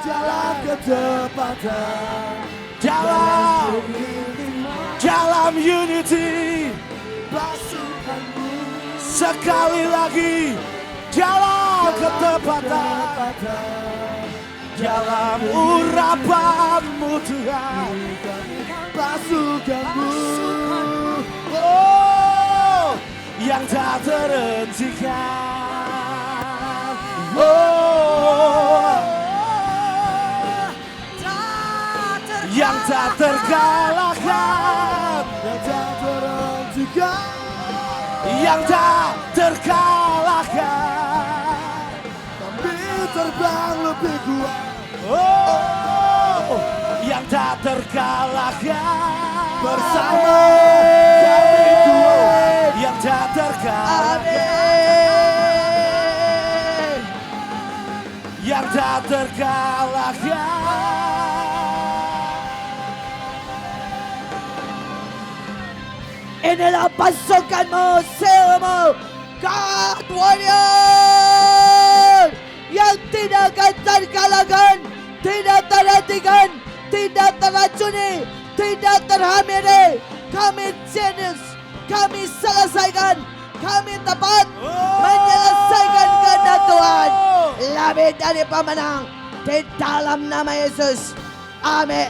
jalan ketepatan, dalam unity. pasukanmu Sekali lagi, dalam ketepatan, dalam urapanmu Tuhan. pasukanmu Oh, yang tak terhentikan. Oh, yang tak terkalahkan, yang tak terhentikan, yang tak terkalahkan. kami terbang lebih kuat Oh, yang tak terkalahkan. bersama kami kuat, Yang tak terkalahkan. Yang tak terkalahkan. Inilah pasukanmu, silmu, God Warrior, yang tidak akan terkalahkan, tidak terhentikan, tidak teracuni, tidak terhamili. Kami genius, kami selesaikan, kami tepat menyelesaikan kehendak Tuhan. Lebih dari pemenang di dalam nama Yesus. Amin.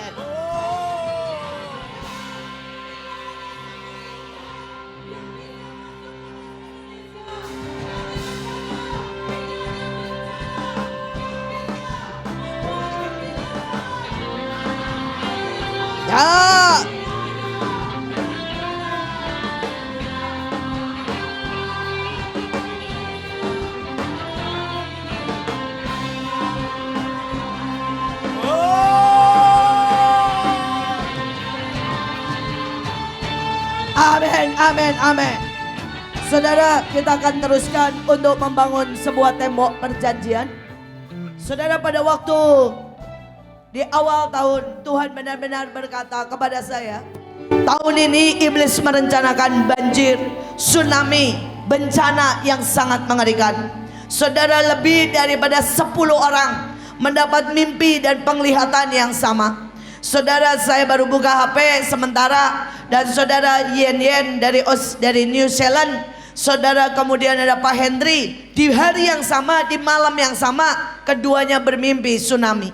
Ya. Amin, amin, amin. Saudara, kita akan teruskan untuk membangun sebuah tembok perjanjian. Saudara, pada waktu di awal tahun, Tuhan benar-benar berkata kepada saya, tahun ini iblis merencanakan banjir, tsunami, bencana yang sangat mengerikan. Saudara, lebih daripada 10 orang mendapat mimpi dan penglihatan yang sama. Saudara, saya baru buka HP sementara, dan saudara Yen dari New Zealand, saudara, kemudian ada Pak Henry, di hari yang sama, di malam yang sama, keduanya bermimpi tsunami.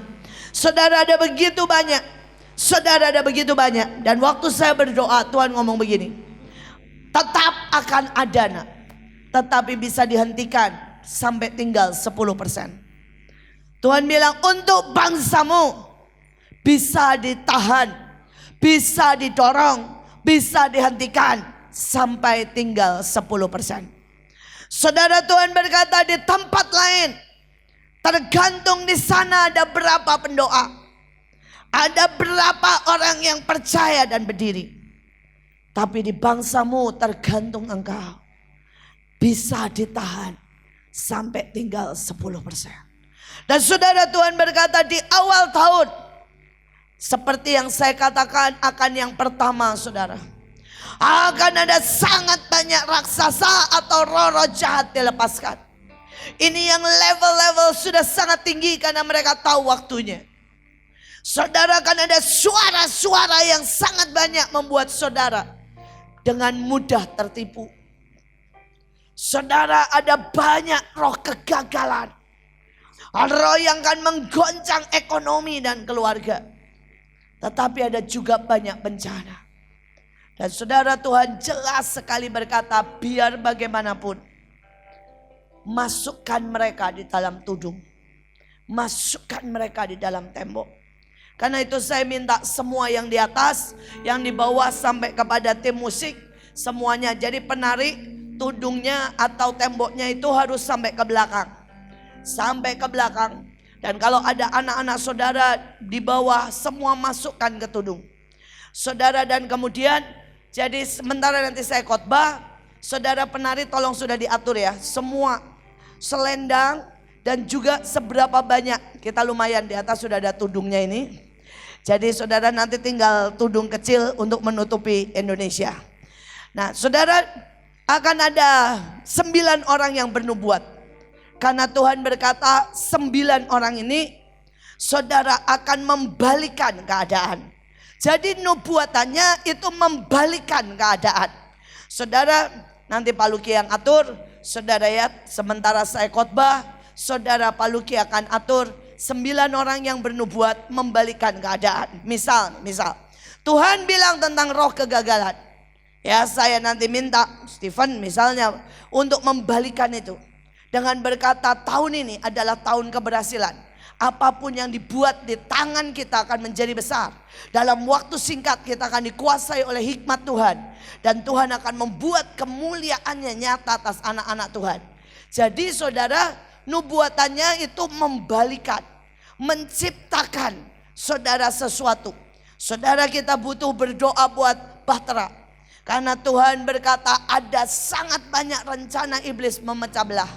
Saudara, ada begitu banyak. Saudara, ada begitu banyak. Dan waktu saya berdoa, Tuhan ngomong begini, tetap akan ada nak, tetapi bisa dihentikan sampai tinggal 10%. Tuhan bilang untuk bangsamu bisa ditahan, bisa didorong, bisa dihentikan sampai tinggal 10%. Saudara, Tuhan berkata di tempat lain, tergantung di sana ada berapa pendoa, ada berapa orang yang percaya dan berdiri. Tapi di bangsamu tergantung engkau, bisa ditahan sampai tinggal 10%. Dan saudara, Tuhan berkata di awal tahun, seperti yang saya katakan akan yang pertama, saudara, akan ada sangat banyak raksasa atau roh-roh jahat dilepaskan. Ini yang level-level sudah sangat tinggi karena mereka tahu waktunya. Saudara, akan ada suara-suara yang sangat banyak membuat saudara dengan mudah tertipu. Saudara, ada banyak roh kegagalan, roh yang akan menggoncang ekonomi dan keluarga. Tetapi ada juga banyak bencana. Dan saudara, Tuhan jelas sekali berkata, biar bagaimanapun, masukkan mereka di dalam tudung, masukkan mereka di dalam tembok. Karena itu saya minta semua yang di atas, yang di bawah sampai kepada tim musik, semuanya jadi penari, tudungnya atau temboknya itu harus sampai ke belakang. Sampai ke belakang. Dan kalau ada anak-anak saudara di bawah, semua masukkan ke tudung. Saudara, dan kemudian jadi sementara nanti saya khotbah, saudara penari tolong sudah diatur ya. Semua selendang dan juga seberapa banyak. Kita lumayan di atas sudah ada tudungnya ini. Jadi saudara nanti tinggal tudung kecil untuk menutupi Indonesia. Nah saudara, akan ada 9 orang yang bernubuat. Karena Tuhan berkata 9 orang ini saudara akan membalikan keadaan. Jadi nubuatannya itu membalikan keadaan. Saudara, nanti Pak Luki yang atur, saudara ya, sementara saya khotbah, saudara Pak Luki akan atur 9 orang yang bernubuat membalikan keadaan. Misal Tuhan bilang tentang roh kegagalan. Ya, saya nanti minta Stephen misalnya untuk membalikan itu dengan berkata tahun ini adalah tahun keberhasilan. Apapun yang dibuat di tangan kita akan menjadi besar. Dalam waktu singkat kita akan dikuasai oleh hikmat Tuhan. Dan Tuhan akan membuat kemuliaannya nyata atas anak-anak Tuhan. Jadi saudara, nubuatannya itu membalikan, menciptakan saudara sesuatu. Saudara, kita butuh berdoa buat Bahtera. Karena Tuhan berkata ada sangat banyak rencana iblis memecah belah.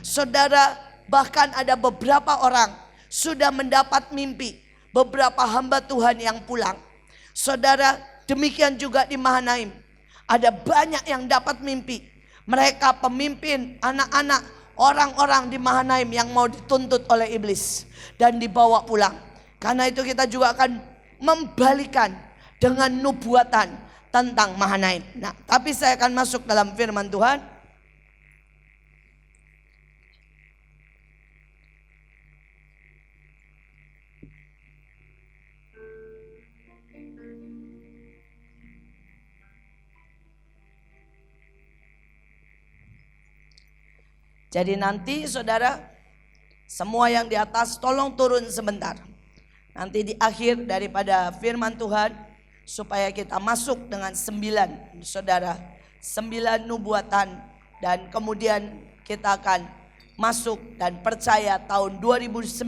Saudara, bahkan ada beberapa orang sudah mendapat mimpi. Beberapa hamba Tuhan yang pulang. Saudara, demikian juga di Mahanaim. Ada banyak yang dapat mimpi. Mereka pemimpin, anak-anak, orang-orang di Mahanaim yang mau dituntut oleh iblis dan dibawa pulang. Karena itu kita juga akan membalikan dengan nubuatan tentang Mahanaim. Nah, tapi saya akan masuk dalam firman Tuhan. Jadi nanti saudara, semua yang di atas tolong turun sebentar. Nanti di akhir daripada firman Tuhan, supaya kita masuk dengan 9 saudara, 9 nubuatan. Dan kemudian kita akan masuk dan percaya tahun 2019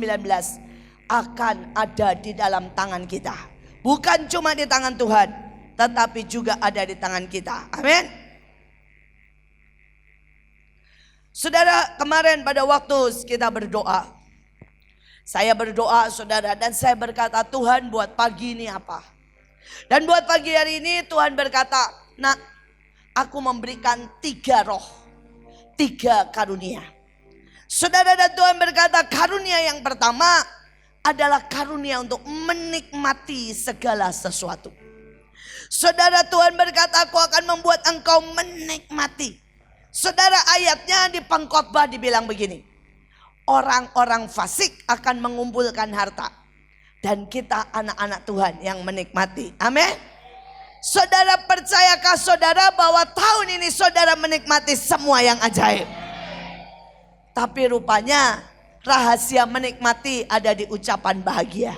akan ada di dalam tangan kita. Bukan cuma di tangan Tuhan, tetapi juga ada di tangan kita. Amin. Saudara, kemarin pada waktu kita berdoa, saya berdoa saudara, dan saya berkata, Tuhan buat pagi ini apa? Dan buat pagi hari ini Tuhan berkata, nak, aku memberikan 3 roh, 3 karunia. Saudara, dan Tuhan berkata karunia yang pertama adalah karunia untuk menikmati segala sesuatu. Saudara, Tuhan berkata aku akan membuat engkau menikmati. Saudara, ayatnya di pengkhotbah dibilang begini. Orang-orang fasik akan mengumpulkan harta. Dan kita anak-anak Tuhan yang menikmati. Amin. Saudara, percayakah saudara bahwa tahun ini saudara menikmati semua yang ajaib? Tapi rupanya rahasia menikmati ada di ucapan bahagia.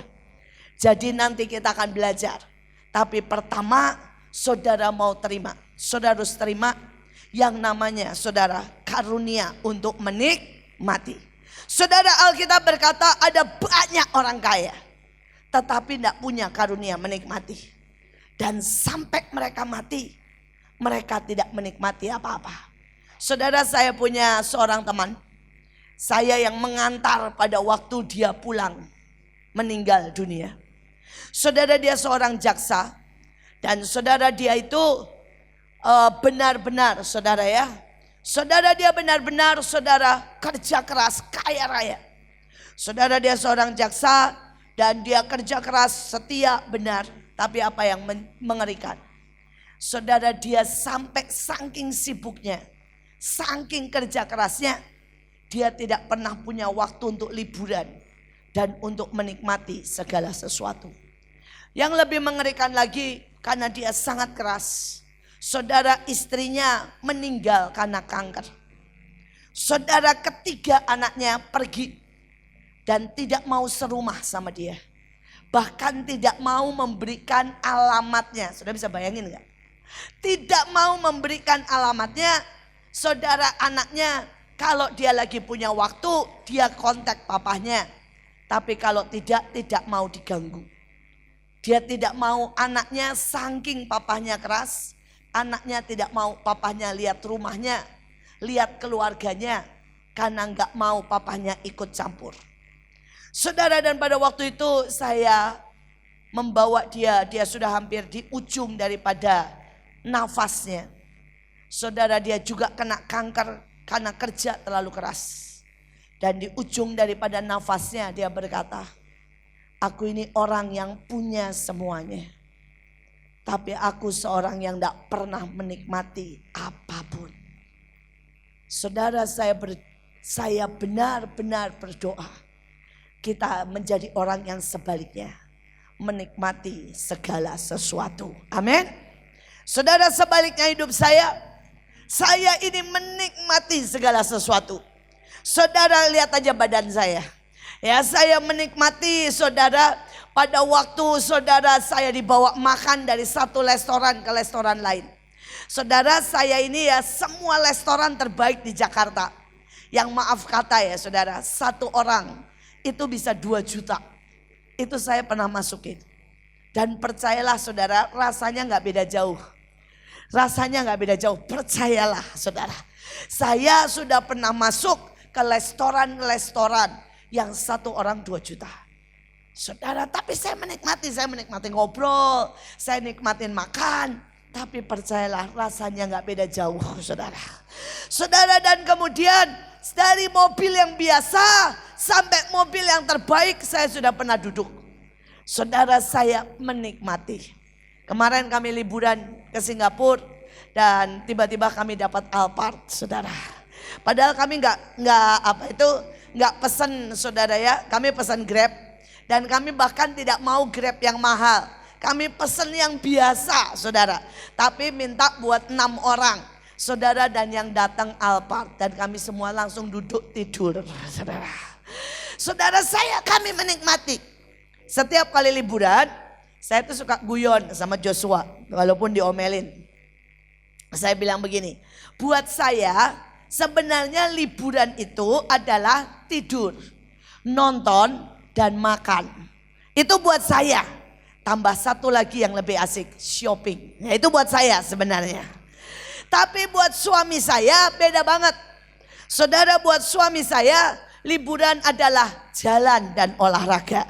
Jadi nanti kita akan belajar. Tapi pertama saudara mau terima. Saudara harus terima yang namanya saudara karunia untuk menikmati. Saudara, Alkitab berkata ada banyak orang kaya tetapi tidak punya karunia menikmati. Dan sampai mereka mati, mereka tidak menikmati apa-apa. Saudara, saya punya seorang teman, saya yang mengantar pada waktu dia pulang meninggal dunia. Saudara, dia seorang jaksa. Dan saudara, dia itu benar-benar saudara ya. Saudara, dia benar-benar saudara kerja keras, kaya raya. Saudara, dia seorang jaksa dan dia kerja keras, setia, benar. Tapi apa yang mengerikan? Saudara, dia sampai saking sibuknya, saking kerja kerasnya, dia tidak pernah punya waktu untuk liburan dan untuk menikmati segala sesuatu. Yang lebih mengerikan lagi, karena dia sangat keras, saudara, istrinya meninggal karena kanker. Saudara, ketiga anaknya pergi dan tidak mau serumah sama dia. Bahkan tidak mau memberikan alamatnya. Saudara bisa bayangin gak? Tidak mau memberikan alamatnya. Saudara, anaknya kalau dia lagi punya waktu dia kontak papahnya. Tapi kalau tidak mau diganggu. Dia tidak mau anaknya, saking papahnya keras. Anaknya tidak mau papahnya lihat rumahnya, lihat keluarganya, karena gak mau papahnya ikut campur. Saudara, dan pada waktu itu saya membawa dia sudah hampir di ujung daripada nafasnya. Saudara, dia juga kena kanker karena kerja terlalu keras. Dan di ujung daripada nafasnya dia berkata, Aku ini orang yang punya semuanya. Tapi aku seorang yang tidak pernah menikmati apapun. Saudara, saya benar-benar berdoa. Kita menjadi orang yang sebaliknya. Menikmati segala sesuatu. Amin. Saudara, sebaliknya hidup saya ini menikmati segala sesuatu. Saudara, lihat aja badan saya. Ya, saya menikmati, saudara, pada waktu saudara saya dibawa makan dari satu restoran ke restoran lain. Saudara, saya ini ya semua restoran terbaik di Jakarta. Yang maaf kata ya saudara, satu orang itu bisa 2 juta. Itu saya pernah masukin. Dan percayalah saudara, rasanya gak beda jauh. Rasanya gak beda jauh, percayalah saudara. Saya sudah pernah masuk ke restoran-restoran yang satu orang 2 juta. Saudara, tapi saya menikmati ngobrol, saya nikmatin makan. Tapi percayalah rasanya gak beda jauh saudara. Saudara, dan kemudian dari mobil yang biasa sampai mobil yang terbaik saya sudah pernah duduk. Saudara, saya menikmati. Kemarin kami liburan ke Singapura dan tiba-tiba kami dapat Alphard saudara. Padahal kami nggak pesan saudara ya, kami pesan Grab dan kami bahkan tidak mau Grab yang mahal. Kami pesan yang biasa saudara, tapi minta buat 6 orang saudara, dan yang datang Alphard dan kami semua langsung duduk tidur saudara. Saudara, kami menikmati. Setiap kali liburan saya tuh suka guyon sama Joshua walaupun diomelin. Saya bilang begini, buat saya sebenarnya liburan itu adalah tidur, nonton, dan makan. Itu buat saya. Tambah satu lagi yang lebih asik, shopping. Nah, itu buat saya sebenarnya. Tapi buat suami saya beda banget. Saudara, buat suami saya liburan adalah jalan dan olahraga.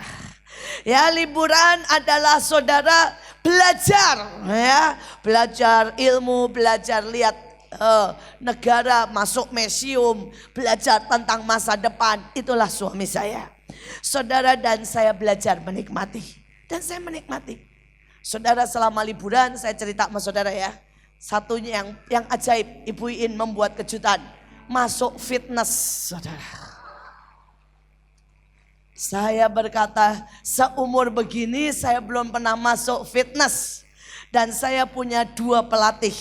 Ya, liburan adalah saudara belajar, ya, belajar ilmu, belajar lihat negara, masuk museum, belajar tentang masa depan. Itulah suami saya. Saudara, dan saya belajar menikmati. Dan saya menikmati. Saudara, selama liburan saya cerita sama saudara ya. Satunya yang ajaib, Ibu Iin membuat kejutan. Masuk fitness, saudara. Saya berkata, seumur begini saya belum pernah masuk fitness. Dan saya punya 2 pelatih,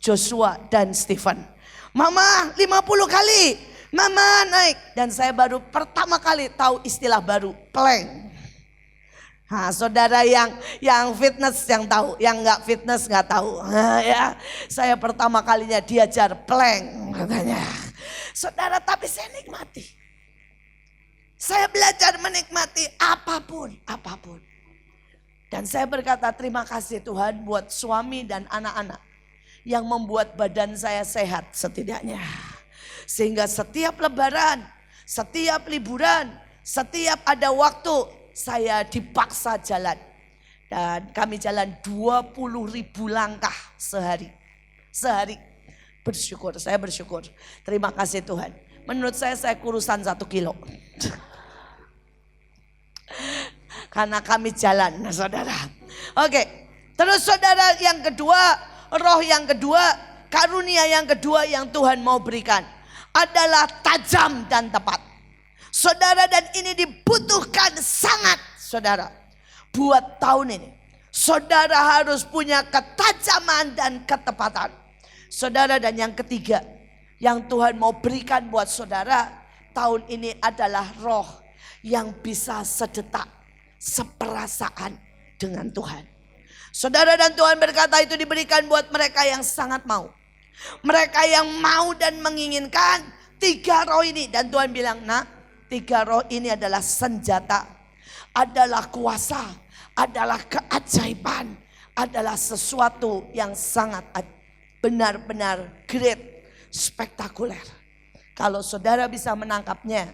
Joshua dan Stephen. Mama 50 kali, mama naik. Dan saya baru pertama kali tahu istilah baru, plank. Nah, saudara yang fitness yang tahu, yang nggak fitness nggak tahu. Nah, ya, saya pertama kalinya diajar plank katanya. Saudara, tapi saya nikmati. Saya belajar menikmati apapun. Dan saya berkata terima kasih Tuhan buat suami dan anak-anak yang membuat badan saya sehat setidaknya. Sehingga setiap lebaran, setiap liburan, setiap ada waktu saya dipaksa jalan. Dan kami jalan 20.000 langkah sehari. Bersyukur, saya bersyukur. Terima kasih Tuhan. Menurut saya kurusan 1 kilo. Karena kami jalan, saudara. Oke, terus saudara, yang kedua, roh yang kedua, karunia yang kedua yang Tuhan mau berikan adalah tajam dan tepat. Saudara, dan ini dibutuhkan sangat saudara. Buat tahun ini saudara harus punya ketajaman dan ketepatan. Saudara, dan yang ketiga yang Tuhan mau berikan buat saudara tahun ini adalah roh yang bisa sedetak, seperasaan dengan Tuhan. Saudara, dan Tuhan berkata itu diberikan buat mereka yang sangat mau. Mereka yang mau dan menginginkan 3 roh ini. Dan Tuhan bilang, nak, 3 roh ini adalah senjata, adalah kuasa, adalah keajaiban, adalah sesuatu yang sangat benar-benar great, spektakuler. Kalau saudara bisa menangkapnya,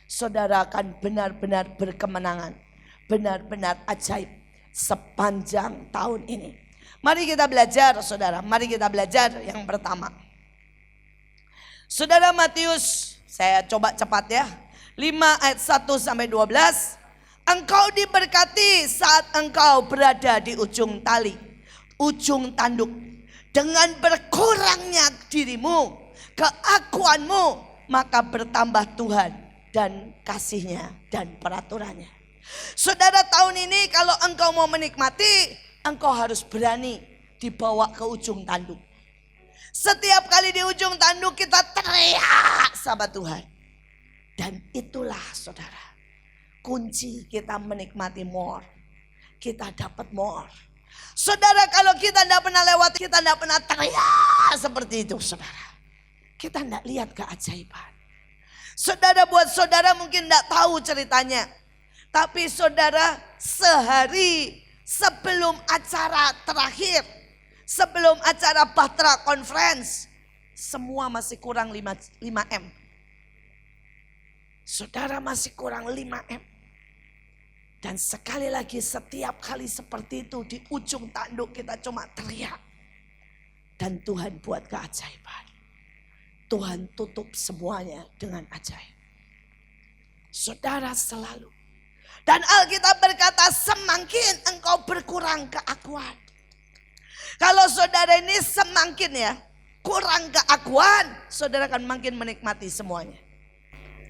saudara akan benar-benar berkemenangan, benar-benar ajaib sepanjang tahun ini. Mari kita belajar saudara, mari kita belajar yang pertama. Saudara, Matius, saya coba cepat ya. 5 ayat 1 sampai 12. Engkau diberkati saat engkau berada di ujung tali, ujung tanduk. Dengan berkurangnya dirimu, keakuanmu, maka bertambah Tuhan dan kasihnya dan peraturannya. Saudara, tahun ini kalau engkau mau menikmati, engkau harus berani dibawa ke ujung tanduk. Setiap kali di ujung tanduk kita teriak sama Tuhan. Dan itulah saudara, kunci kita menikmati more. Kita dapat more. Saudara, kalau kita tidak pernah lewat, kita tidak pernah teriak seperti itu saudara. Kita tidak lihat keajaiban. Saudara, buat saudara mungkin tidak tahu ceritanya. Tapi saudara, sehari sebelum acara terakhir, sebelum acara Bahtera Conference, semua masih kurang 5M. Saudara, masih kurang 5M. Dan sekali lagi setiap kali seperti itu di ujung tanduk kita cuma teriak. Dan Tuhan buat keajaiban. Tuhan tutup semuanya dengan ajaib. Saudara, selalu. Dan Alkitab berkata semakin engkau berkurang keakuan. Kalau saudara ini semakin ya kurang keakuan, saudara akan makin menikmati semuanya.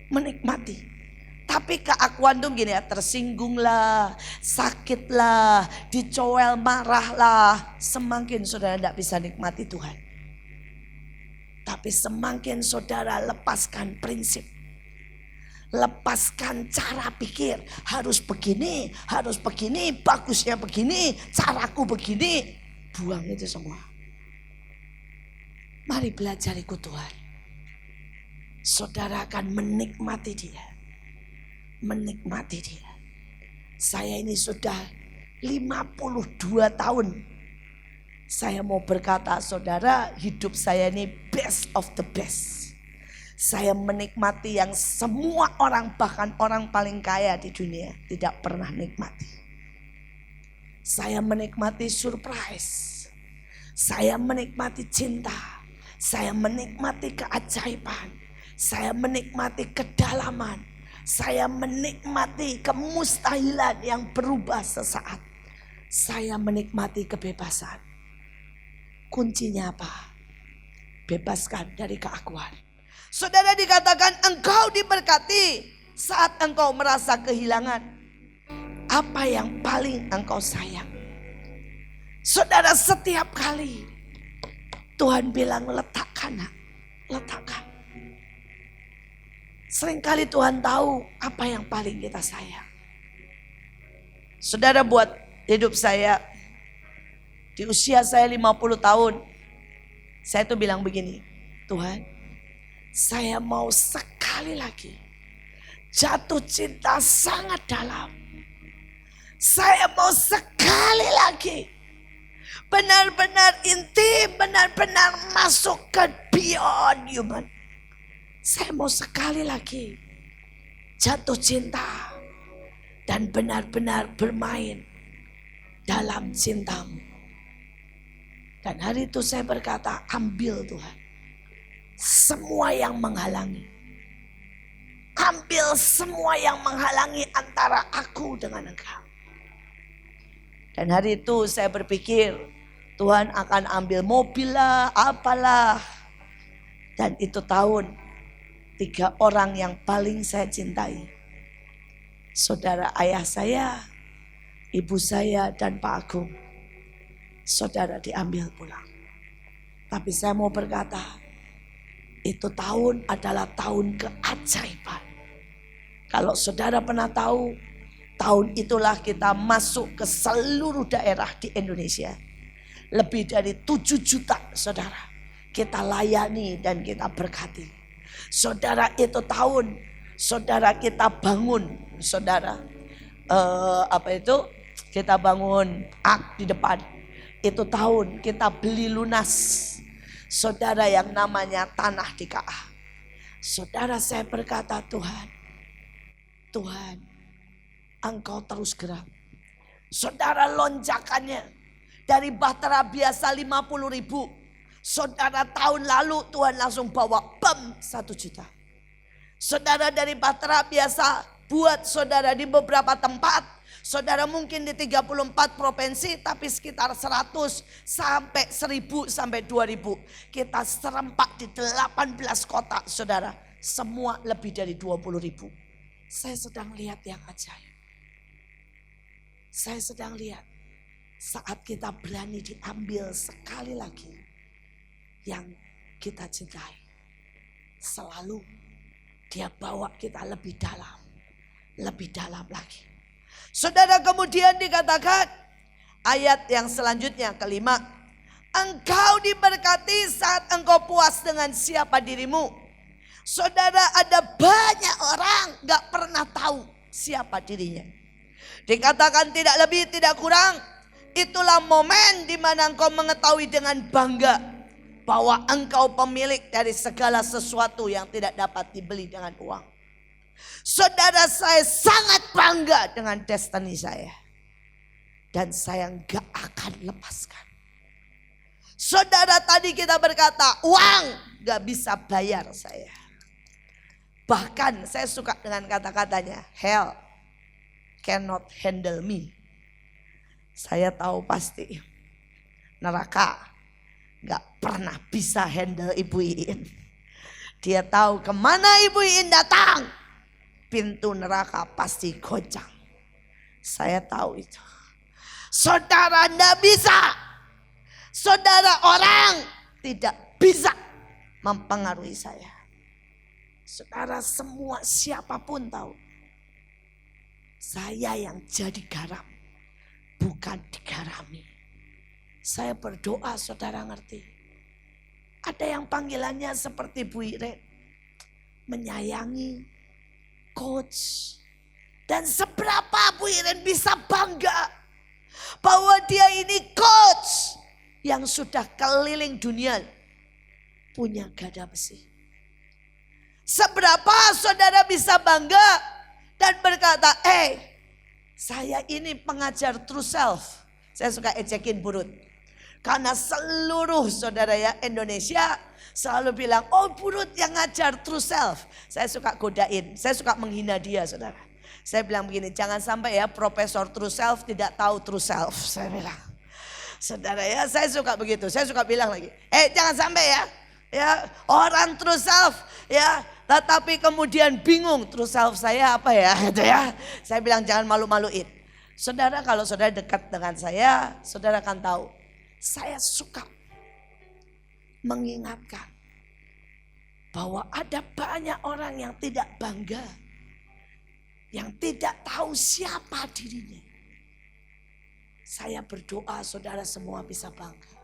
Menikmati. Tapi keakuan tuh gini ya, tersinggunglah, sakitlah, dicowel, marahlah. Semakin saudara tidak bisa nikmati Tuhan. Tapi semakin saudara lepaskan prinsip. Lepaskan cara pikir. Harus begini, bagusnya begini, caraku begini. Buang itu semua. Mari belajar ikut Tuhan. Saudara akan menikmati Dia. Menikmati Dia. Saya ini sudah 52 tahun. Saya mau berkata saudara, hidup saya ini best of the best. Saya menikmati yang semua orang, bahkan orang paling kaya di dunia tidak pernah nikmati. Saya menikmati surprise. Saya menikmati cinta. Saya menikmati keajaiban. Saya menikmati kedalaman. Saya menikmati kemustahilan yang berubah sesaat. Saya menikmati kebebasan. Kuncinya apa? Bebaskan dari keakuan. Saudara, dikatakan engkau diberkati saat engkau merasa kehilangan apa yang paling engkau sayang. Saudara, setiap kali Tuhan bilang letakkan, letakkan. Seringkali Tuhan tahu apa yang paling kita sayang. Saudara, buat hidup saya, di usia saya 50 tahun, saya tuh bilang begini, Tuhan, saya mau sekali lagi jatuh cinta sangat dalam. Saya mau sekali lagi benar-benar intim, benar-benar masuk ke beyond human. Saya mau sekali lagi jatuh cinta dan benar-benar bermain dalam cintamu. Dan hari itu saya berkata, ambil Tuhan semua yang menghalangi. Ambil semua yang menghalangi antara aku dengan Engkau. Dan hari itu saya berpikir Tuhan akan ambil mobil lah, apalah. Dan itu tahun 3 orang yang paling saya cintai. Saudara, ayah saya, ibu saya, dan Pak Agung. Saudara, diambil pulang. Tapi saya mau berkata, itu tahun adalah tahun keajaiban. Kalau saudara pernah tahu, tahun itulah kita masuk ke seluruh daerah di Indonesia. Lebih dari 7 juta saudara kita layani dan kita berkati. Saudara, itu tahun saudara kita bangun, saudara kita bangun di depan. Itu tahun kita beli lunas, saudara, yang namanya tanah di Ka'ah. Saudara, saya berkata, Tuhan, Engkau terus gerak. Saudara, lonjakannya dari Bahtera biasa 50.000. Saudara, tahun lalu Tuhan langsung bawa 1 juta. Saudara, dari Bahtera biasa buat saudara di beberapa tempat. Saudara mungkin di 34 provinsi tapi sekitar 100 sampai 1000 sampai 2000. Kita serempak di 18 kota saudara. Semua lebih dari 20.000. Saya sedang lihat yang ajaib. Saya sedang lihat saat kita berani diambil sekali lagi yang kita cintai. Selalu dia bawa kita lebih dalam lagi. Saudara, kemudian dikatakan ayat yang selanjutnya kelima. Engkau diberkati saat engkau puas dengan siapa dirimu. Saudara, ada banyak orang gak pernah tahu siapa dirinya. Dikatakan tidak lebih tidak kurang. Itulah momen di mana engkau mengetahui dengan bangga bahwa engkau pemilik dari segala sesuatu yang tidak dapat dibeli dengan uang. Saudara, saya sangat bangga dengan destiny saya. Dan saya gak akan lepaskan. Saudara, tadi kita berkata uang gak bisa bayar saya. Bahkan saya suka dengan kata-katanya, hell cannot handle me. Saya tahu pasti neraka gak pernah bisa handle Ibu Iin. Dia tahu kemana Ibu Iin datang. Pintu neraka pasti goncang. Saya tahu itu. Saudara tidak bisa. Saudara, orang tidak bisa mempengaruhi saya. Saudara, semua siapapun tahu. Saya yang jadi garam. Bukan digarami. Saya berdoa saudara ngerti. Ada yang panggilannya seperti Bu Iren. Menyayangi. Coach. Dan seberapa Bu Iren bisa bangga bahwa dia ini coach yang sudah keliling dunia punya gada besi. Seberapa saudara bisa bangga dan berkata, saya ini pengajar true self. Saya suka ejekin Burut. Karena seluruh saudara ya Indonesia selalu bilang, oh Burut yang ngajar true self. Saya suka godain, saya suka menghina dia saudara. Saya bilang begini, jangan sampai ya profesor true self tidak tahu true self. Saya bilang, saudara ya saya suka begitu. Saya suka bilang lagi, jangan sampai ya orang true self ya. Tetapi kemudian bingung true self saya apa ya gitu ya. Saya bilang jangan malu-maluin. Saudara, kalau saudara dekat dengan saya, saudara akan tahu. Saya suka mengingatkan bahwa ada banyak orang yang tidak bangga, yang tidak tahu siapa dirinya. Saya berdoa saudara semua bisa bangga.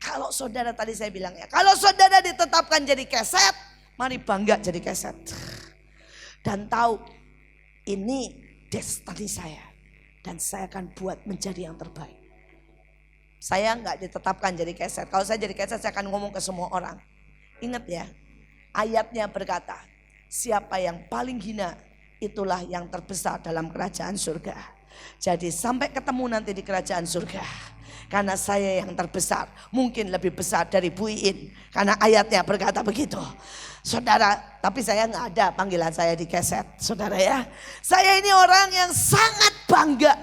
Kalau saudara tadi saya bilang ya, kalau saudara ditetapkan jadi keset, mari bangga jadi keset. Dan tahu ini destiny saya dan saya akan buat menjadi yang terbaik. Saya nggak ditetapkan jadi keset. Kalau saya jadi keset saya akan ngomong ke semua orang. Ingat ya, ayatnya berkata, siapa yang paling hina itulah yang terbesar dalam kerajaan surga. Jadi sampai ketemu nanti di kerajaan surga. Karena saya yang terbesar, mungkin lebih besar dari Bu Iin. Karena ayatnya berkata begitu. Saudara, tapi saya nggak ada panggilan saya di keset. Saudara ya, saya ini orang yang sangat bangga.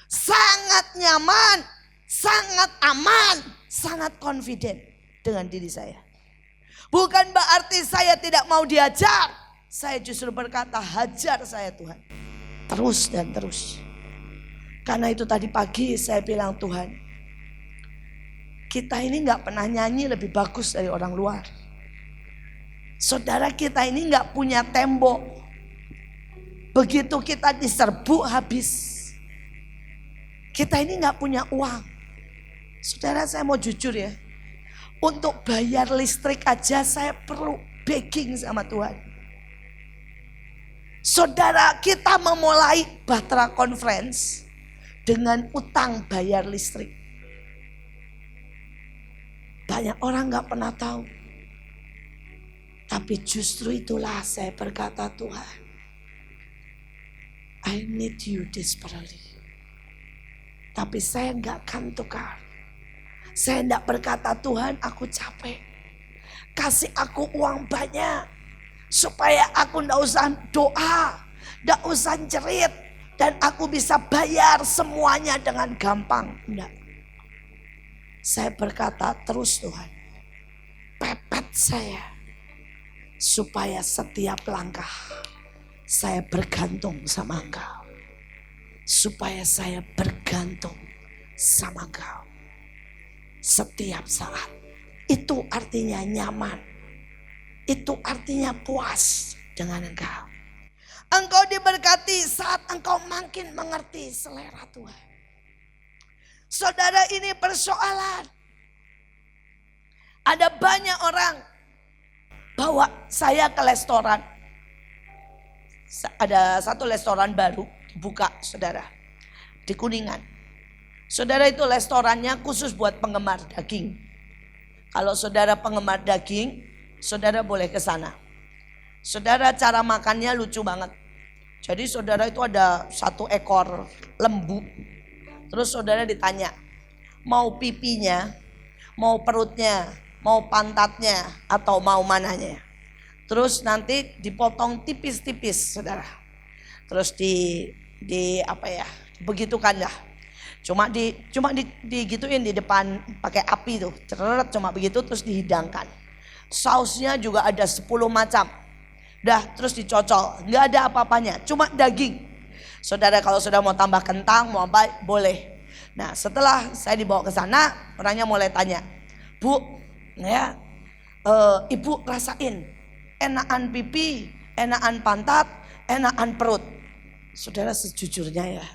Sangat nyaman. Sangat aman, sangat confident dengan diri saya. Bukan berarti saya tidak mau diajar. Saya justru berkata, hajar saya Tuhan. Terus dan terus. Karena itu tadi pagi saya bilang, Tuhan, kita ini gak pernah nyanyi lebih bagus dari orang luar. Saudara, kita ini gak punya tembok. Begitu kita diserbu habis. Kita ini gak punya uang. Saudara, saya mau jujur ya. Untuk bayar listrik aja saya perlu begging sama Tuhan. Saudara, kita memulai Bahtera Conference dengan utang bayar listrik. Banyak orang gak pernah tahu. Tapi justru itulah saya berkata, Tuhan, I need you desperately. Tapi saya gak akan tukar. Saya tidak berkata, Tuhan aku capek, kasih aku uang banyak. Supaya aku ndak usah doa, ndak usah jerit, dan aku bisa bayar semuanya dengan gampang. Enggak. Saya berkata, terus Tuhan, pepet saya. Supaya setiap langkah saya bergantung sama Engkau. Supaya saya bergantung sama Engkau. Setiap saat. Itu artinya nyaman. Itu artinya puas dengan Engkau. Engkau diberkati saat engkau makin mengerti selera Tuhan. Saudara, ini persoalan. Ada banyak orang bawa saya ke restoran. Ada satu restoran baru dibuka, saudara, di Kuningan. Saudara, itu restorannya khusus buat penggemar daging. Kalau saudara penggemar daging, saudara boleh ke sana. Saudara, cara makannya lucu banget. Jadi saudara itu ada 1 ekor lembu. Terus saudara ditanya, mau pipinya, mau perutnya, mau pantatnya, atau mau mananya. Terus nanti dipotong tipis-tipis, saudara. Terus begitukan lah. Cuma digituin di depan pakai api tuh, ceret, cuma begitu, terus dihidangkan. Sausnya juga ada 10 macam. Dah, terus dicocol, nggak ada apa-apanya, cuma daging. Saudara, kalau sudah mau tambah kentang, mau apa, boleh. Nah, setelah saya dibawa ke sana, orangnya mulai tanya, Bu, ya, Ibu rasain, enakan pipi, enakan pantat, enakan perut. Saudara, sejujurnya ya,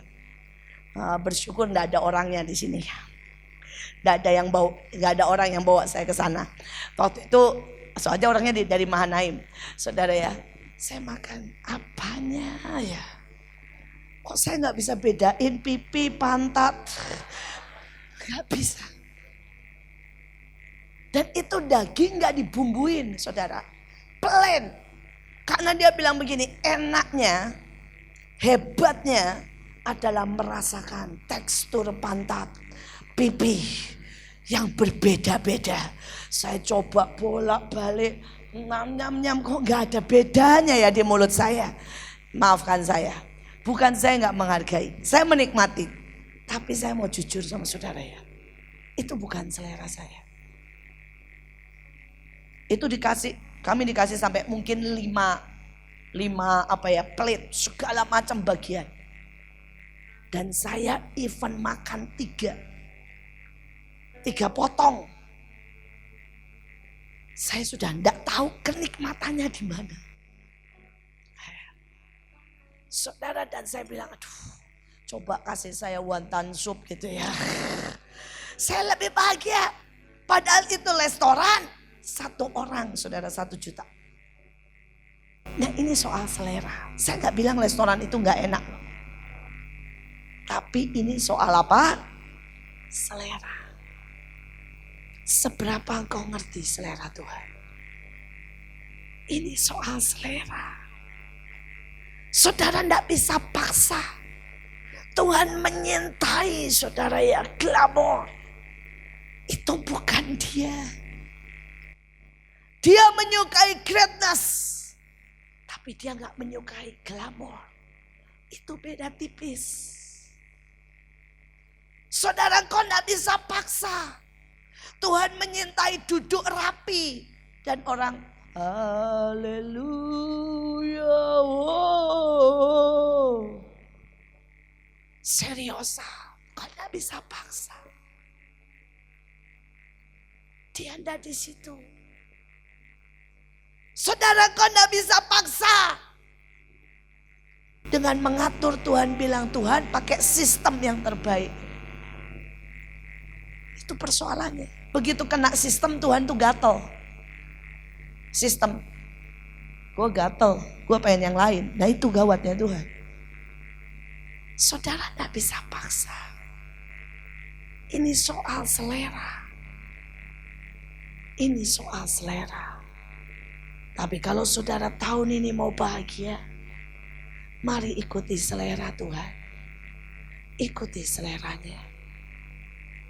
bersyukur nggak ada orangnya di sini. Nggak ada orang yang bawa saya ke sana. Waktu itu soalnya orangnya dari Mahanaim. Saudara ya, saya makan apanya ya? Kok saya nggak bisa bedain pipi, pantat? Nggak bisa. Dan itu daging nggak dibumbuin, saudara. Plain. Karena dia bilang begini, enaknya, hebatnya adalah merasakan tekstur pantat, pipi yang berbeda-beda. Saya coba bolak-balik, nyam-nyam kok nggak ada bedanya ya di mulut saya. Maafkan saya, bukan saya nggak menghargai, saya menikmati. Tapi saya mau jujur sama saudara ya, itu bukan selera saya. Itu kami dikasih sampai mungkin 5 plate, segala macam bagian. Dan saya even makan 3 potong. Saya sudah tidak tahu kenikmatannya di mana. Saudara, dan saya bilang, aduh, coba kasih saya wonton sup gitu ya. Saya lebih bahagia. Padahal itu restoran, 1 orang, saudara, 1 juta. Nah, ini soal selera. Saya nggak bilang restoran itu nggak enak. Tapi ini soal apa? Selera. Seberapa engkau ngerti selera Tuhan? Ini soal selera. Saudara tidak bisa paksa. Tuhan menyintai saudara ya, glamor. Itu bukan dia. Dia menyukai greatness. Tapi dia nggak menyukai glamor. Itu beda tipis. Saudara, kau tidak bisa paksa. Tuhan menyintai duduk rapi. Dan orang, haleluya. Wow. Seriosa, kau tidak bisa paksa. Dia tidak di situ. Saudara, kau tidak bisa paksa. Dengan mengatur, Tuhan bilang, Tuhan pakai sistem yang terbaik. Itu persoalannya. Begitu kena sistem, Tuhan tuh gatel. Sistem. Gue gatel, gue pengen yang lain. Nah, itu gawatnya Tuhan. Saudara gak bisa paksa. Ini soal selera. Ini soal selera. Tapi kalau saudara tahun ini mau bahagia, mari ikuti selera Tuhan. Ikuti seleranya.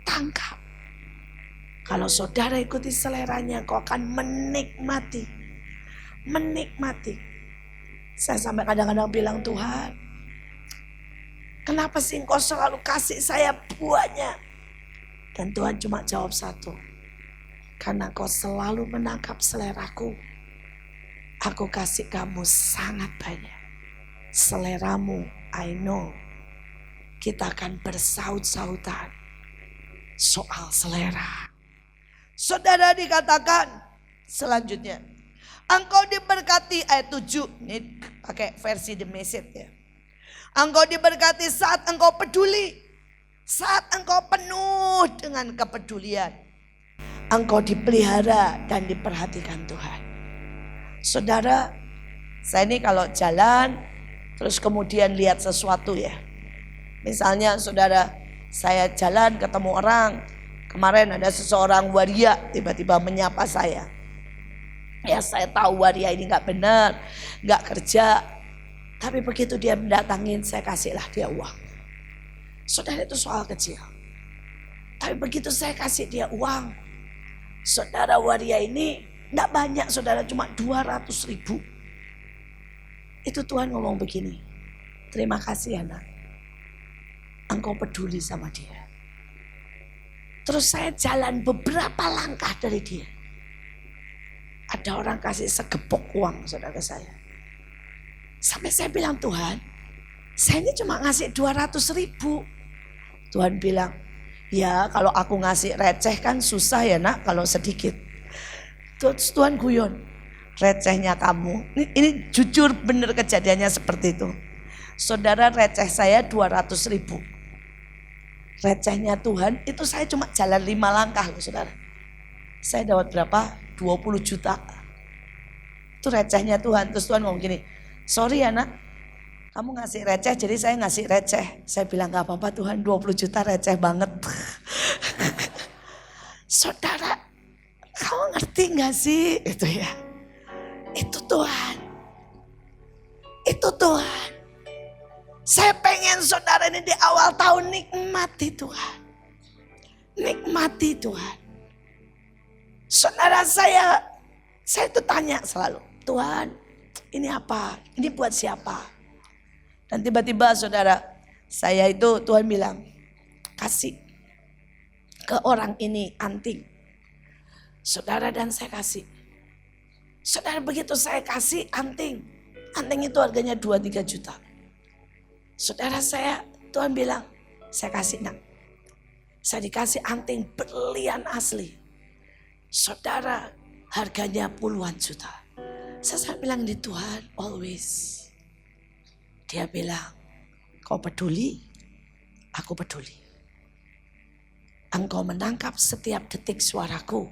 Tangkap. Kalau saudara ikuti seleranya, kau akan menikmati menikmati. Saya sampai kadang-kadang bilang, Tuhan, kenapa sih Engkau selalu kasih saya banyak? Dan Tuhan cuma jawab satu, karena Kau selalu menangkap seleraku. Aku kasih kamu sangat banyak. Seleramu, I know. Kita akan bersaut-sautan soal selera. Saudara, dikatakan selanjutnya, engkau diberkati ayat 7. Ini pakai versi The Message ya. Engkau diberkati saat engkau peduli. Saat engkau penuh dengan kepedulian. Engkau dipelihara dan diperhatikan Tuhan. Saudara, saya ini kalau jalan terus kemudian lihat sesuatu ya. Misalnya saudara, saya jalan ketemu orang. Kemarin ada seseorang waria tiba-tiba menyapa saya. Ya saya tahu waria ini gak benar, gak kerja. Tapi begitu dia mendatangin, saya kasihlah dia uang. Saudara, itu soal kecil. Tapi begitu saya kasih dia uang, saudara, waria ini gak banyak saudara, cuma 200.000. Itu Tuhan ngomong begini, terima kasih anak, engkau peduli sama dia. Terus saya jalan beberapa langkah dari dia. Ada orang kasih segepok uang saudara saya. Sampai saya bilang, Tuhan, saya ini cuma ngasih 200.000. Tuhan bilang, ya kalau aku ngasih receh kan susah ya nak kalau sedikit. Terus Tuhan guyon, recehnya kamu. Ini jujur bener kejadiannya seperti itu. Saudara, receh saya 200.000. Recehnya Tuhan itu saya cuma jalan 5 langkah loh saudara. Saya dapat berapa? 20 juta. Itu recehnya Tuhan. Terus Tuhan ngomong gini, sorry ya nak, kamu ngasih receh jadi saya ngasih receh. Saya bilang gak apa-apa Tuhan, 20 juta receh banget. Saudara, kamu ngerti gak sih? Itu ya, itu Tuhan. Itu Tuhan. Saya pengen saudara ini di awal tahun nikmati Tuhan. Nikmati Tuhan. Saudara, saya itu tanya selalu, Tuhan ini apa? Ini buat siapa? Dan tiba-tiba saudara, saya itu Tuhan bilang, kasih ke orang ini anting. Saudara, dan saya kasih. Saudara, begitu saya kasih anting. Anting itu harganya 2-3 juta. Saudara, Tuhan bilang, saya kasih nak. Saya dikasih anting berlian asli. Saudara, harganya puluhan juta. Saya bilang di Tuhan, always. Dia bilang, kau peduli, aku peduli. Engkau menangkap setiap detik suaraku.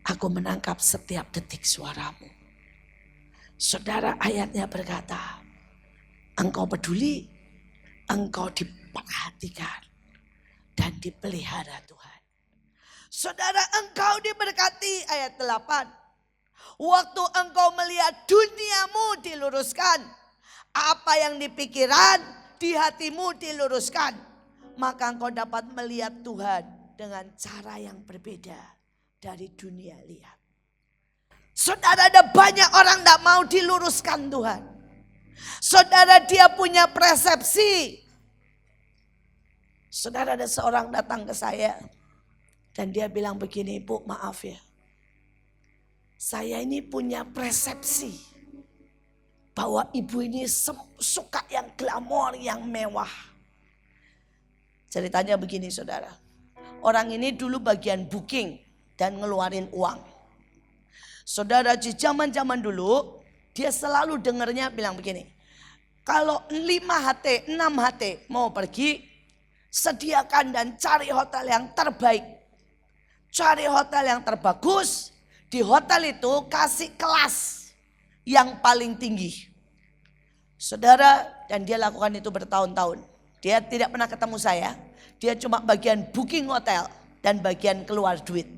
Aku menangkap setiap detik suaramu. Saudara, ayatnya berkata, engkau peduli, engkau diperhatikan dan dipelihara Tuhan. Saudara, engkau diberkati ayat 8. Waktu engkau melihat duniamu diluruskan, apa yang di pikiran, di hatimu diluruskan, maka engkau dapat melihat Tuhan dengan cara yang berbeda dari dunia lihat. Saudara, ada banyak orang tidak mau diluruskan Tuhan. Saudara, dia punya persepsi. Saudara, ada seorang datang ke saya dan dia bilang begini, Bu, maaf ya, saya ini punya persepsi bahwa ibu ini suka yang glamor, yang mewah. Ceritanya begini saudara, orang ini dulu bagian booking dan ngeluarin uang. Saudara, di zaman-zaman dulu dia selalu dengarnya bilang begini, kalau 5 HT, 6 HT mau pergi, sediakan dan cari hotel yang terbaik. Cari hotel yang terbagus, di hotel itu kasih kelas yang paling tinggi. Saudara, dan dia lakukan itu bertahun-tahun. Dia tidak pernah ketemu saya, dia cuma bagian booking hotel dan bagian keluar duit.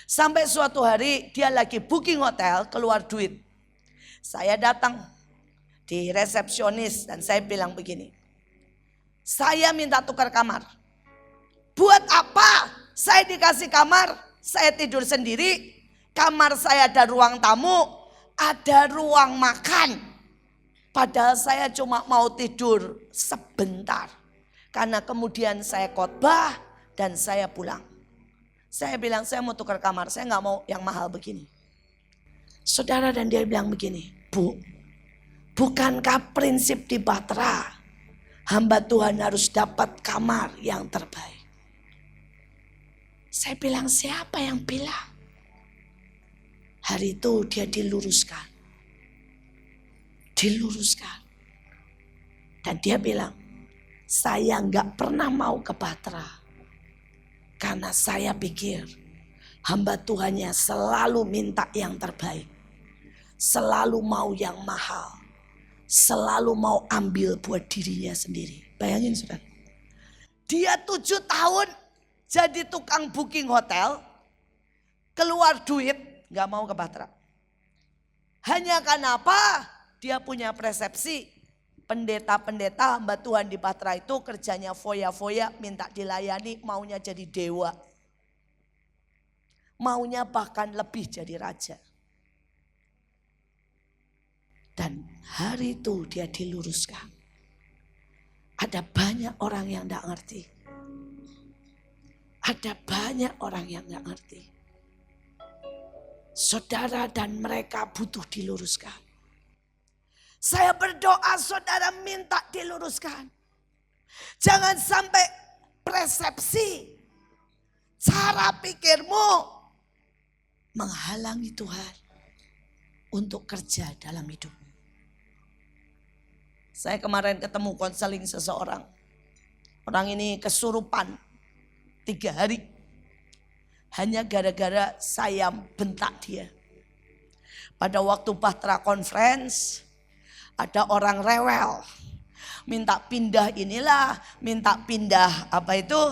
Sampai suatu hari dia lagi booking hotel, keluar duit. Saya datang di resepsionis dan saya bilang begini, saya minta tukar kamar. Buat apa? Saya dikasih kamar, saya tidur sendiri. Kamar saya ada ruang tamu, ada ruang makan. Padahal saya cuma mau tidur sebentar. Karena kemudian saya khotbah dan saya pulang. Saya bilang saya mau tukar kamar, saya gak mau yang mahal begini. Saudara, dan dia bilang begini, Bu, bukankah prinsip di Bahtera, hamba Tuhan harus dapat kamar yang terbaik? Saya bilang, siapa yang bilang? Hari itu dia diluruskan. Dan dia bilang, saya gak pernah mau ke Bahtera. Karena saya pikir hamba Tuhannya selalu minta yang terbaik. Selalu mau yang mahal. Selalu mau ambil buat dirinya sendiri. Bayangin saudara. Dia 7 tahun jadi tukang booking hotel. Keluar duit. Gak mau ke Bahtera. Hanya karena apa? Dia punya persepsi. Pendeta-pendeta hamba Tuhan di Bahtera itu kerjanya foya-foya. Minta dilayani, maunya jadi dewa. Maunya bahkan lebih jadi raja. Dan hari itu dia diluruskan. Ada banyak orang yang gak ngerti. Ada banyak orang yang gak ngerti. Saudara dan mereka butuh diluruskan. Saya berdoa saudara minta diluruskan. Jangan sampai persepsi, cara pikirmu menghalangi Tuhan untuk kerja dalam hidupmu. Saya kemarin ketemu konseling seseorang. Orang ini kesurupan 3 hari. Hanya gara-gara saya bentak dia. Pada waktu Bahtera Conference, ada orang rewel. Minta pindah inilah, minta pindah apa itu?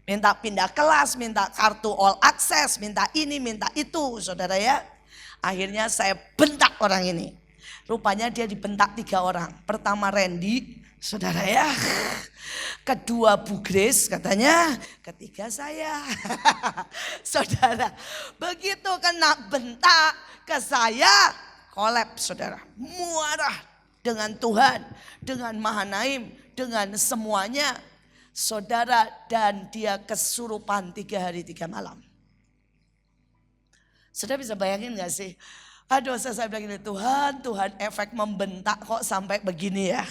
Minta pindah kelas, minta kartu all access, minta ini, minta itu, saudara ya. Akhirnya saya bentak orang ini. Rupanya dia dibentak 3 orang. Pertama Randy, saudara ya. Kedua Bu Grace katanya, ketiga saya. Saudara, begitu kena bentak ke saya, kolaps saudara. Muarah dengan Tuhan, dengan Mahanaim, dengan semuanya. Saudara, dan dia kesurupan 3 hari 3 malam. Saudara bisa bayangin gak sih? Aduh, saya bilang gini, Tuhan efek membentak kok sampai begini ya.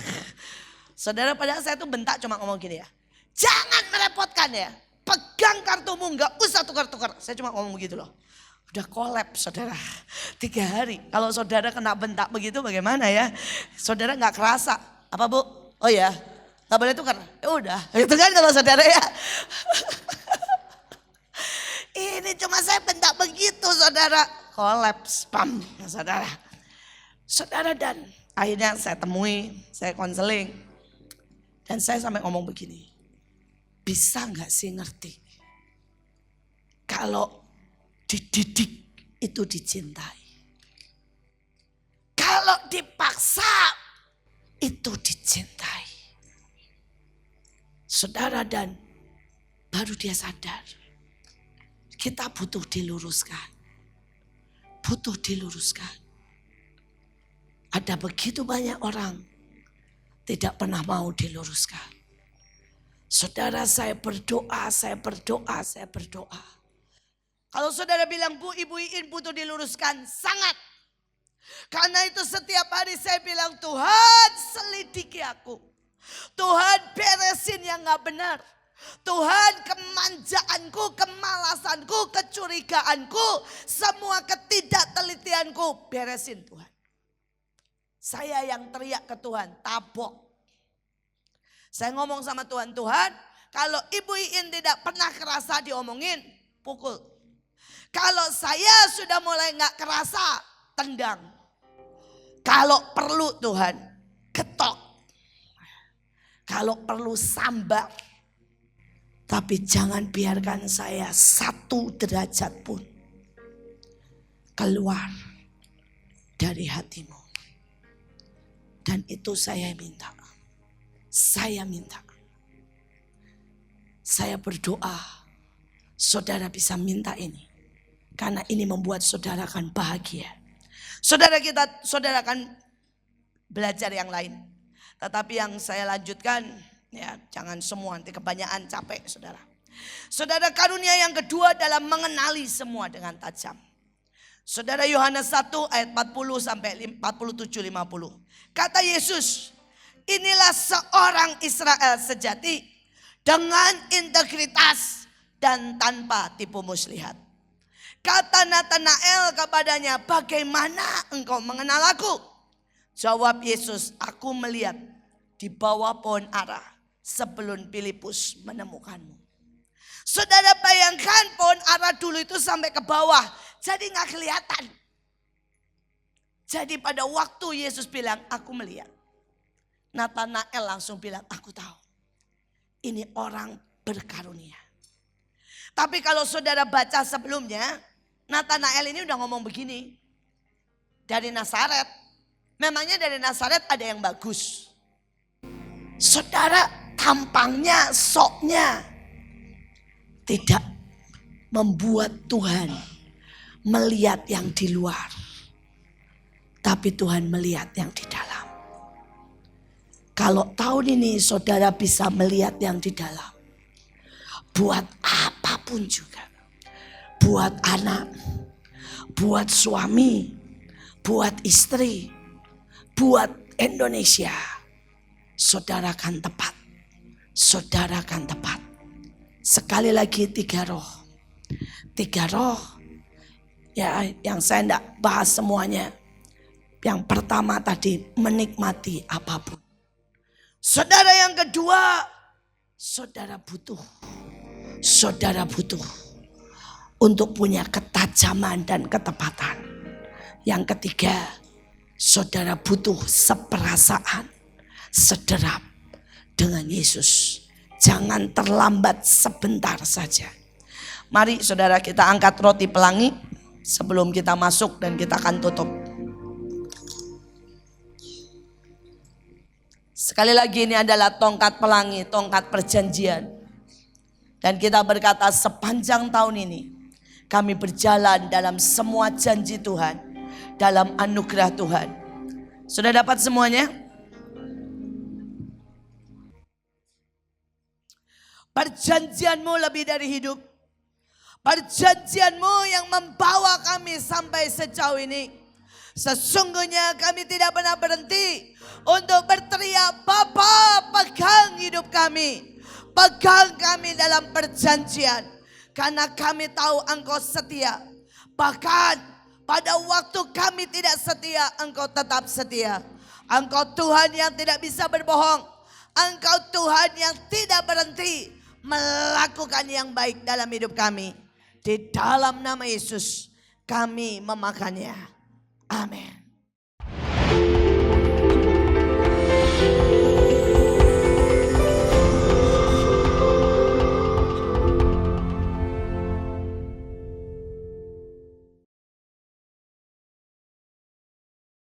Saudara, padahal saya tuh bentak cuma ngomong gini ya. Jangan merepotkan ya. Pegang kartumu, gak usah tukar-tukar. Saya cuma ngomong begitu loh. Udah kolaps saudara. 3 hari. Kalau saudara kena bentak begitu bagaimana ya? Saudara gak kerasa. Apa Bu? Oh ya, gak boleh tukar. Ya udah. Itu kan kalau saudara ya. Ini cuma saya bentak begitu saudara. Kolaps. Pam. Ya, saudara. Saudara, dan akhirnya saya temui. Saya konseling. Dan saya sampai ngomong begini, bisa gak sih ngerti? Kalau dididik itu dicintai. Kalau dipaksa itu dicintai. Saudara, dan baru dia sadar. Kita butuh diluruskan. Butuh diluruskan. Ada begitu banyak orang tidak pernah mau diluruskan. Saudara, saya berdoa. Kalau saudara bilang, Bu, Ibu Iin butuh diluruskan, sangat. Karena itu setiap hari saya bilang, Tuhan selidiki aku. Tuhan beresin yang gak benar. Tuhan kemanjaanku, kemalasanku, kecurigaanku, semua ketidaktelitianku, beresin Tuhan. Saya yang teriak ke Tuhan, tabok. Saya ngomong sama Tuhan, Tuhan, kalau Ibu Iin tidak pernah kerasa diomongin, pukul. Kalau saya sudah mulai gak kerasa, tendang. Kalau perlu Tuhan, ketok. Kalau perlu sambar. Tapi jangan biarkan saya 1 derajat pun keluar dari hatimu. Dan itu saya minta. Saya minta. Saya berdoa. Saudara bisa minta ini. Karena ini membuat saudara akan bahagia. Saudara akan belajar yang lain. Tetapi yang saya lanjutkan, ya jangan semua, nanti kebanyakan capek saudara. Saudara, karunia yang kedua dalam mengenali semua dengan tajam. Saudara, Yohanes 1 ayat 40 sampai 47-50. Kata Yesus, inilah seorang Israel sejati dengan integritas dan tanpa tipu muslihat. Kata Natanael kepadanya, bagaimana engkau mengenal aku? Jawab Yesus, aku melihat di bawah pohon ara sebelum Filipus menemukanmu. Saudara, bayangkan pohon ara dulu itu sampai ke bawah, jadi gak kelihatan. Jadi pada waktu Yesus bilang, aku melihat, Natanael langsung bilang, aku tahu. Ini orang berkarunia. Tapi kalau saudara baca sebelumnya, Natanael ini udah ngomong begini. Dari Nazaret. Memangnya dari Nazaret ada yang bagus. Saudara, tampangnya, soknya tidak membuat Tuhan melihat yang di luar. Tapi Tuhan melihat yang di dalam. Kalau tahun ini saudara bisa melihat yang di dalam. Buat apapun juga. Buat anak, buat suami, buat istri, buat Indonesia. Saudara akan tepat. Saudara akan tepat. Sekali lagi 3 roh. 3 roh. Ya, yang saya tidak bahas semuanya. Yang pertama tadi, menikmati apapun. Saudara, yang kedua, saudara butuh untuk punya ketajaman dan ketepatan. Yang ketiga, saudara butuh seperasaan, sederap dengan Yesus. Jangan terlambat sebentar saja. Mari saudara, kita angkat roti pelangi sebelum kita masuk dan kita akan tutup. Sekali lagi, ini adalah tongkat pelangi, tongkat perjanjian. Dan kita berkata, sepanjang tahun ini kami berjalan dalam semua janji Tuhan, dalam anugerah Tuhan. Sudah dapat semuanya? Perjanjianmu lebih dari hidup. Perjanjianmu yang membawa kami sampai sejauh ini. Sesungguhnya kami tidak pernah berhenti untuk berteriak, Bapa, pegang hidup kami. Pegang kami dalam perjanjian. Karena kami tahu Engkau setia. Bahkan pada waktu kami tidak setia, Engkau tetap setia. Engkau Tuhan yang tidak bisa berbohong. Engkau Tuhan yang tidak berhenti melakukan yang baik dalam hidup kami. Di dalam nama Yesus kami memakannya. Amin.